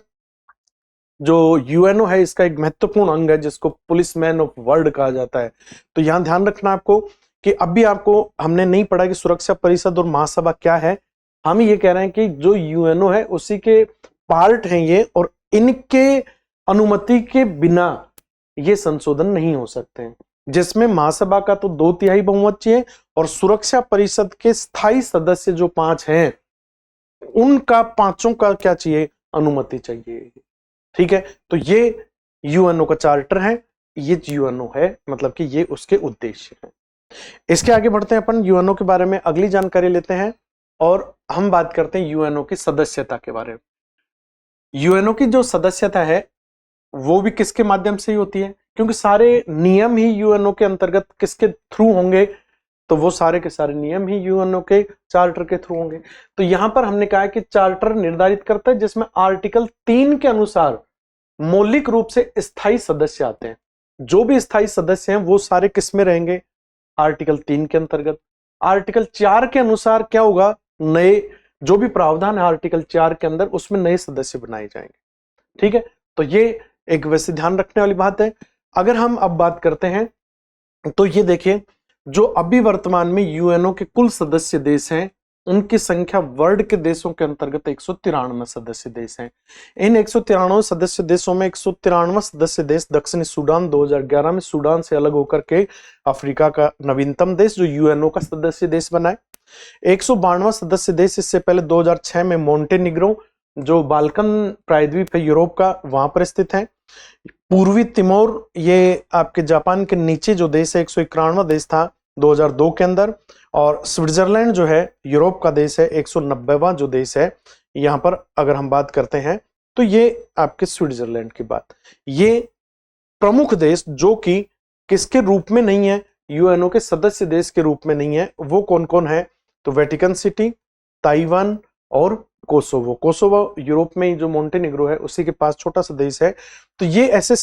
जो यूएनओ है, इसका एक महत्वपूर्ण अंग है जिसको पुलिसमैन ऑफ वर्ल्ड कहा जाता है। तो यहां ध्यान रखना आपको कि अभी आपको हमने नहीं पढ़ा कि सुरक्षा परिषद और महासभा क्या है। हम ये कह रहे हैं कि जो यूएनओ है उसी के पार्ट हैं ये, और इनके अनुमति के बिना ये संशोधन नहीं हो सकते हैं, जिसमें महासभा का तो 2/3 बहुमत चाहिए और सुरक्षा परिषद के स्थायी सदस्य जो 5 हैं उनका 5 का क्या चाहिए, अनुमति चाहिए। ठीक है, तो ये यूएनओ का चार्टर है, ये यूएनओ है, मतलब कि ये उसके उद्देश्य है। इसके आगे बढ़ते हैं अपन, यूएनओ के बारे में अगली जानकारी लेते हैं और हम बात करते हैं यूएनओ की सदस्यता के बारे में। यूएनओ की जो सदस्यता है वो भी किसके माध्यम से ही होती है, क्योंकि सारे नियम ही यूएनओ के अंतर्गत किसके थ्रू होंगे, तो वो सारे के सारे नियम ही यूएनओ के चार्टर के थ्रू होंगे। तो यहां पर हमने कहा कि चार्टर निर्धारित करता है जिसमें आर्टिकल 3 के अनुसार मौलिक रूप से स्थायी सदस्य आते हैं। जो भी स्थायी सदस्य हैं वो सारे किसमें रहेंगे, आर्टिकल 3 के अंतर्गत। आर्टिकल 4 के अनुसार क्या होगा, नए जो भी प्रावधान है आर्टिकल 4 के अंदर, उसमें नए सदस्य बनाए जाएंगे। ठीक है, तो ये एक वैसे ध्यान रखने वाली बात है। अगर हम अब बात करते हैं तो ये देखिए, जो अभी वर्तमान में यूएनओ के कुल सदस्य देश हैं उनकी संख्या वर्ल्ड के देशों के अंतर्गत 193 सदस्य देश हैं। इन 193 सदस्य देशों में 193 सदस्य देश दक्षिणी सूडान 2011 में सूडान से अलग होकर के अफ्रीका का नवीनतम देश जो यूएनओ का सदस्य देश बना है। 192 सदस्य देश इससे पहले 2006 में मोंटेनिग्रो जो बाल्कन प्रायद्वीप है यूरोप का, वहां पर स्थित है। पूर्वी तिमोर ये आपके जापान के नीचे जो देश है 191वां देश था 2002 के अंदर। और स्विट्जरलैंड जो है यूरोप का देश है 190वां जो देश है। यहां पर अगर हम बात करते हैं तो ये आपके स्विट्जरलैंड की बात, ये प्रमुख देश जो कि किसके रूप में नहीं है, यूएनओ के सदस्य देश के रूप में नहीं है, वो कौन कौन है? तो वेटिकन सिटी, ताइवान और कोसोवो। कोसोवो यूरोप में जो मोंटेनिग्रो है उसी के पास छोटा सा देश है। तो ये ऐसे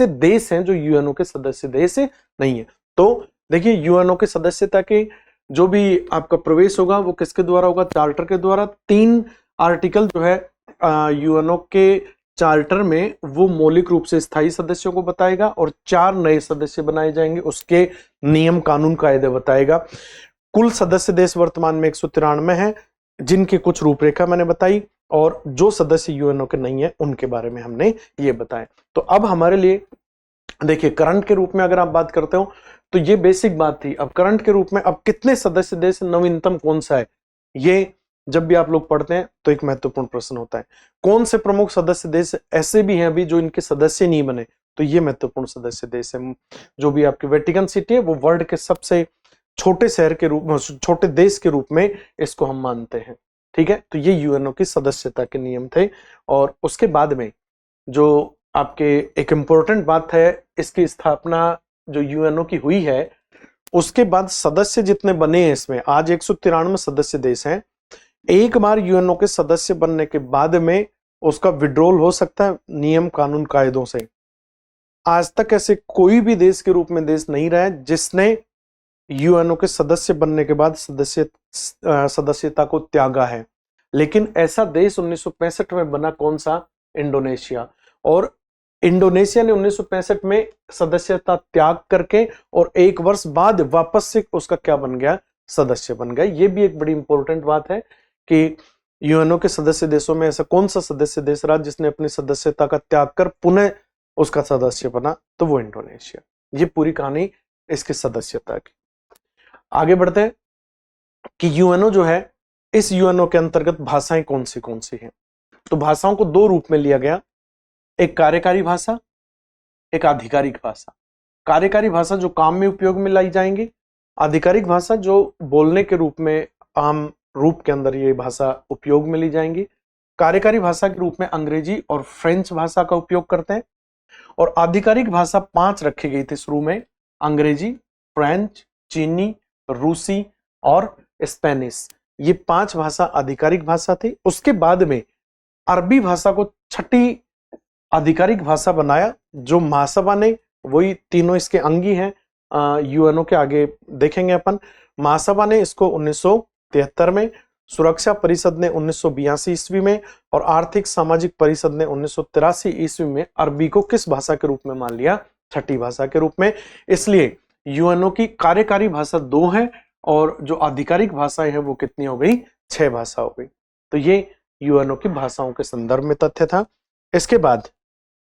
देश हैं जो यूएनओ के सदस्य देश नहीं है। तो देखिए यूएनओ के सदस्यता के जो भी आपका प्रवेश होगा वो किसके द्वारा होगा? चार्टर के द्वारा। 3 आर्टिकल जो है यूएनओ के चार्टर में वो मौलिक रूप से स्थायी सदस्यों को बताएगा और 4 नए सदस्य बनाए जाएंगे, उसके नियम कानून कायदे बताएगा। कुल सदस्य देश वर्तमान में 193 है, जिनकी कुछ रूपरेखा मैंने बताई, और जो सदस्य यूएनओ के नहीं है उनके बारे में हमने ये बताया। तो अब हमारे लिए देखिए करंट के रूप में अगर आप बात करते हो तो ये बेसिक बात थी। अब करंट के रूप में अब कितने सदस्य देश, नवीनतम कौन सा है, ये जब भी आप लोग पढ़ते हैं तो एक महत्वपूर्ण प्रश्न होता है। कौन से प्रमुख सदस्य देश ऐसे भी हैं अभी जो इनके सदस्य नहीं बने, तो ये महत्वपूर्ण सदस्य देश है। जो भी आपकी वेटिकन सिटी है वो वर्ल्ड के सबसे छोटे शहर के रूप में, छोटे देश के रूप में इसको हम मानते हैं। ठीक है, तो ये यूएनओ की सदस्यता के नियम थे। और उसके बाद में जो आपके एक इंपॉर्टेंट बात है, इसकी स्थापना जो यूएनओ की हुई है उसके बाद सदस्य जितने बने हैं इसमें, आज 193 सदस्य देश हैं। एक बार यूएनओ के सदस्य बनने के बाद में उसका विड्रॉल हो सकता है नियम कानून कायदों से। आज तक ऐसे कोई भी देश के रूप में देश नहीं रहा है जिसने यूएनओ के सदस्य बनने के बाद सदस्यता को त्यागा है। लेकिन ऐसा देश 1965 में बना, कौन सा? इंडोनेशिया। और इंडोनेशिया ने 1965 में सदस्यता त्याग करके और 1 वर्ष बाद वापस से उसका क्या बन गया? सदस्य बन गया। ये भी एक बड़ी इंपॉर्टेंट बात है कि यूएनओ के सदस्य देशों में ऐसा कौन सा सदस्य देश रहा जिसने अपनी सदस्यता का त्याग कर पुनः उसका सदस्य बना, तो वो इंडोनेशिया। ये पूरी कहानी इसकी सदस्यता की। आगे बढ़ते हैं कि यूएनओ जो है, इस यूएनओ के अंतर्गत भाषाएं कौन सी हैं? तो भाषाओं को 2 रूप में लिया गया, एक कार्यकारी भाषा, एक आधिकारिक भाषा। कार्यकारी भाषा जो काम में उपयोग में लाई जाएंगी, आधिकारिक भाषा जो बोलने के रूप में, आम रूप के अंदर ये भाषा उपयोग में ली जाएंगी। कार्यकारी भाषा के रूप में अंग्रेजी और फ्रेंच भाषा का उपयोग करते हैं। और आधिकारिक भाषा 5 रखी गई थी शुरू में, अंग्रेजी, फ्रेंच, चीनी, रूसी और स्पेनिश। ये 5 भाषा आधिकारिक भाषा थी। उसके बाद में अरबी भाषा को 6ठी आधिकारिक भाषा बनाया जो महासभा ने, वही तीनों इसके अंगी हैं, यूएनओ के आगे देखेंगे अपन। महासभा ने इसको 1973 में, सुरक्षा परिषद ने 1982 ईस्वी में और आर्थिक सामाजिक परिषद ने 1983 ईस्वी में अरबी को किस भाषा के रूप में मान लिया? 6ठी भाषा के रूप में। इसलिए यूएनओ की कार्यकारी भाषा 2 है और जो आधिकारिक भाषाएं हैं वो कितनी हो गई? 6 भाषा हो गई। तो ये यूएनओ की भाषाओं के संदर्भ में तथ्य था। इसके बाद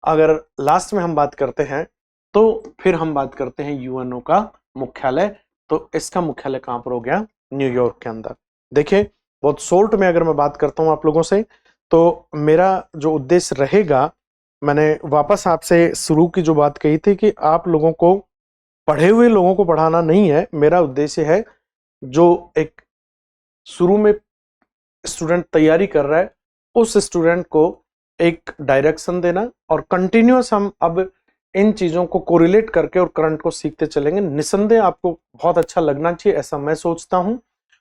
अगर लास्ट में हम बात करते हैं तो फिर हम बात करते हैं यूएनओ का मुख्यालय। तो इसका मुख्यालय कहां पर हो गया? न्यूयॉर्क के अंदर। देखिए बहुत शॉर्ट में अगर मैं बात करता हूं आप लोगों से, तो मेरा जो उद्देश्य रहेगा, मैंने वापस आपसे शुरू की जो बात कही थी कि आप लोगों को, पढ़े हुए लोगों को पढ़ाना नहीं है। मेरा उद्देश्य है जो एक शुरू में स्टूडेंट तैयारी कर रहा है उस स्टूडेंट को एक डायरेक्शन देना, और कंटिन्यूअस हम अब इन चीजों को कोरिलेट करके और करंट को सीखते चलेंगे। निसंदेह आपको बहुत अच्छा लगना चाहिए, ऐसा मैं सोचता हूं।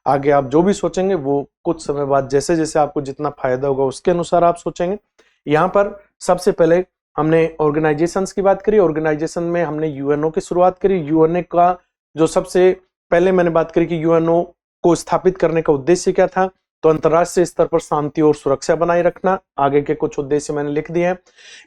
आगे आप जो भी सोचेंगे वो कुछ समय बाद जैसे जैसे आपको जितना फायदा होगा उसके अनुसार आप सोचेंगे। यहाँ पर सबसे पहले हमने ऑर्गेनाइजेशंस की बात करी। ऑर्गेनाइजेशन में हमने यूएनओ की शुरुआत करी। यूएनओ का जो सबसे पहले मैंने बात करी कि यूएनओ को स्थापित करने का उद्देश्य क्या था, तो अंतर्राष्ट्रीय स्तर पर शांति और सुरक्षा बनाए रखना। आगे के कुछ उद्देश्य मैंने लिख दिए हैं।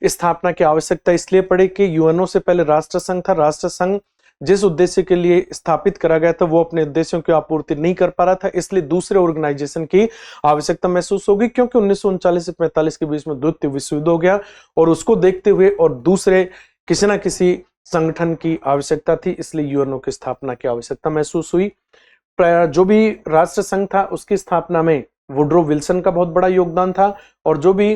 स्थापना की आवश्यकता इसलिए पड़ी कि यूएनओ से पहले राष्ट्र संघ था। राष्ट्र संघ जिस उद्देश्य के लिए स्थापित करा गया था वो अपने उद्देश्यों की आपूर्ति नहीं कर पा रहा था, इसलिए दूसरे ऑर्गेनाइजेशन की आवश्यकता महसूस होगी, क्योंकि 1939 से 45 के बीच में द्वितीय विश्व युद्ध हो गया और उसको देखते हुए और दूसरे किसी ना किसी संगठन की आवश्यकता थी, इसलिए यूएनओ की स्थापना की आवश्यकता महसूस हुई। जो भी राष्ट्र संघ था उसकी स्थापना में वुडरो विल्सन का बहुत बड़ा योगदान था, और जो भी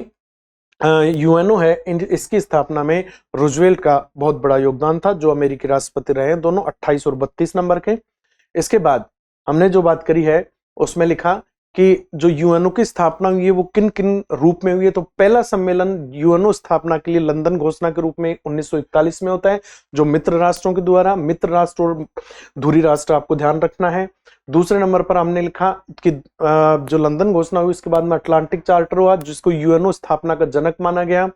यूएनओ है इसकी स्थापना में रूजवेल्ट का बहुत बड़ा योगदान था, जो अमेरिकी राष्ट्रपति रहे हैं, दोनों 28 और 32 नंबर के। इसके बाद हमने जो बात करी है उसमें लिखा कि जो यूएनओ की स्थापना हुई है वो किन किन रूप में हुई है। तो पहला सम्मेलन यूएनओ स्थापना के लिए लंदन घोषणा के रूप में 1941 में होता है, जो मित्र राष्ट्रों के द्वारा, मित्र राष्ट्र और धुरी राष्ट्र आपको ध्यान रखना है। दूसरे नंबर पर हमने लिखा कि जो लंदन घोषणा हुई उसके बाद में अटलांटिक चार्टर हुआ, जिसको यूएनओ स्थापना का जनक माना गया।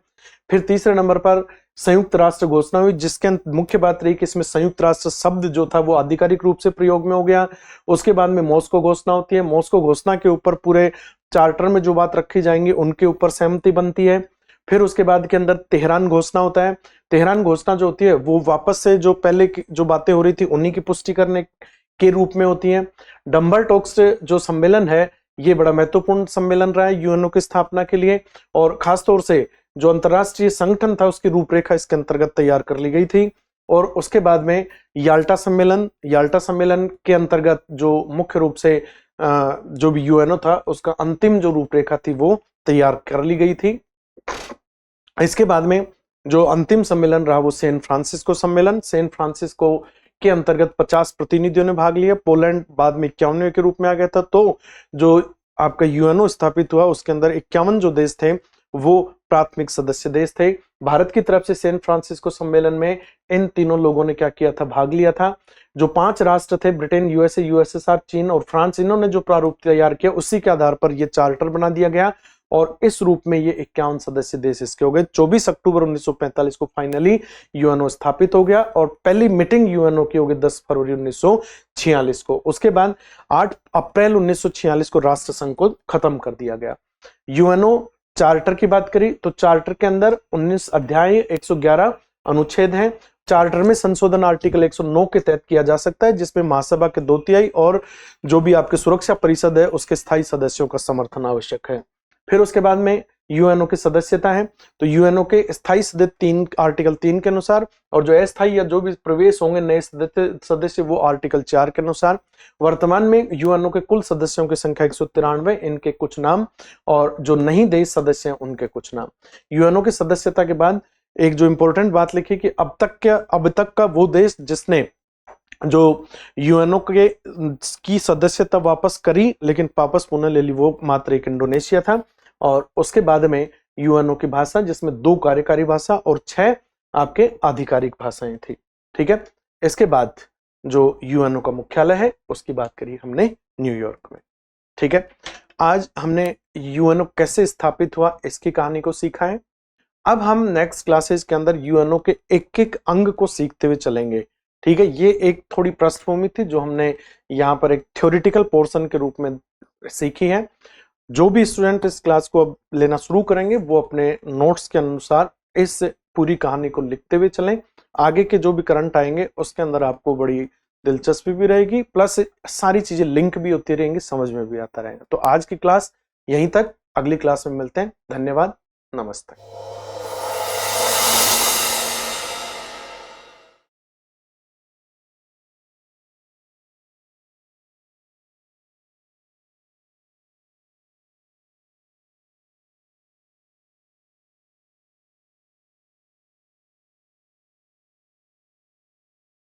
फिर तीसरे नंबर पर संयुक्त राष्ट्र घोषणा हुई, जिसके मुख्य बात रही कि इसमें संयुक्त राष्ट्र शब्द जो था वो आधिकारिक रूप से प्रयोग में हो गया। उसके बाद में मॉस्को घोषणा होती है, मॉस्को घोषणा के ऊपर पूरे चार्टर में जो बात रखी जाएंगी उनके ऊपर सहमति बनती है। फिर उसके बाद के अंदर तेहरान घोषणा होता है। तेहरान घोषणा जो होती है वो वापस से जो पहले की जो बातें हो रही थी उन्हीं की पुष्टि करने के रूप में होती है। डंबर टॉक्स जो सम्मेलन है ये बड़ा महत्वपूर्ण सम्मेलन रहा है यूएनओ की स्थापना के लिए, और खासतौर से जो अंतरराष्ट्रीय संगठन था उसकी रूपरेखा इसके अंतर्गत तैयार कर ली गई थी। और उसके बाद में याल्टा सम्मेलन के अंतर्गत जो मुख्य रूप से जो भी यूएनओ था उसका अंतिम जो रूपरेखा थी वो तैयार कर ली गई थी। इसके बाद में जो अंतिम सम्मेलन रहा वो सैन फ्रांसिस्को सम्मेलन, सैन फ्रांसिस्को के अंतर्गत 50 प्रतिनिधियों ने भाग लिया। पोलैंड बाद में 51वें के रूप में आ गया था। तो जो आपका यूएनओ स्थापित हुआ उसके अंदर 51 जो देश थे वो प्राथमिक सदस्य देश थे। भारत की तरफ से सैन फ्रांसिस्को सम्मेलन में इन तीनों लोगों ने क्या किया था, भाग लिया था। जो 5 राष्ट्र थे ब्रिटेन, यूएसए, यूएसएसआर, चीन और फ्रांस, इन्होंने जो प्रारूप तैयार किया उसी के आधार पर यह चार्टर बना दिया गया और इस रूप में ये 51 सदस्य देश इसके हो गए। 24 अक्टूबर 1945 को फाइनली यूएनओ स्थापित हो गया और पहली मीटिंग यूएनओ की हो गई 10 फरवरी 1946 को। उसके बाद 8 अप्रैल 1946 को राष्ट्र संघ को खत्म कर दिया गया। यूएनओ चार्टर की बात करी तो चार्टर के अंदर 19 अध्याय, 111 अनुच्छेद हैं। चार्टर में संशोधन आर्टिकल 109 के तहत किया जा सकता है, जिसमें महासभा के 2/3 और जो भी आपके सुरक्षा परिषद है उसके स्थायी सदस्यों का समर्थन आवश्यक है। फिर उसके बाद में यूएनओ की सदस्यता है, तो यूएनओ के स्थायी सदस्य आर्टिकल 3 के अनुसार, और जो अस्थायी या जो भी प्रवेश होंगे नए सदस्य वो आर्टिकल 4 के अनुसार। वर्तमान में यूएनओ के कुल सदस्यों की संख्या 193, इनके कुछ नाम, और जो नहीं देश सदस्य हैं उनके कुछ नाम। यूएनओ की सदस्यता के बाद एक जो इंपॉर्टेंट बात लिखी कि अब तक का वो देश जिसने जो यूएनओ के की सदस्यता वापस करी लेकिन वापस पुनः ले ली वो मात्र एक इंडोनेशिया था। और उसके बाद में यूएनओ की भाषा जिसमें 2 कार्यकारी भाषा और 6 आपके आधिकारिक भाषाएं थी। ठीक है, इसके बाद जो यूएनओ का मुख्यालय है उसकी बात करी हमने न्यूयॉर्क में। ठीक है, आज हमने यूएनओ कैसे स्थापित हुआ इसकी कहानी को सीखा है। अब हम नेक्स्ट क्लासेस के अंदर यूएनओ के एक एक अंग को सीखते हुए चलेंगे। ठीक है, ये एक थोड़ी पृष्ठभूमि थी जो हमने यहाँ पर एक थ्योरेटिकल पोर्शन के रूप में सीखी है। जो भी स्टूडेंट इस क्लास को अब लेना शुरू करेंगे वो अपने नोट्स के अनुसार इस पूरी कहानी को लिखते हुए चलें। आगे के जो भी करंट आएंगे उसके अंदर आपको बड़ी दिलचस्पी भी रहेगी, प्लस सारी चीजें लिंक भी होती रहेंगी, समझ में भी आता रहेगा। तो आज की क्लास यहीं तक, अगली क्लास में मिलते हैं। धन्यवाद, नमस्ते।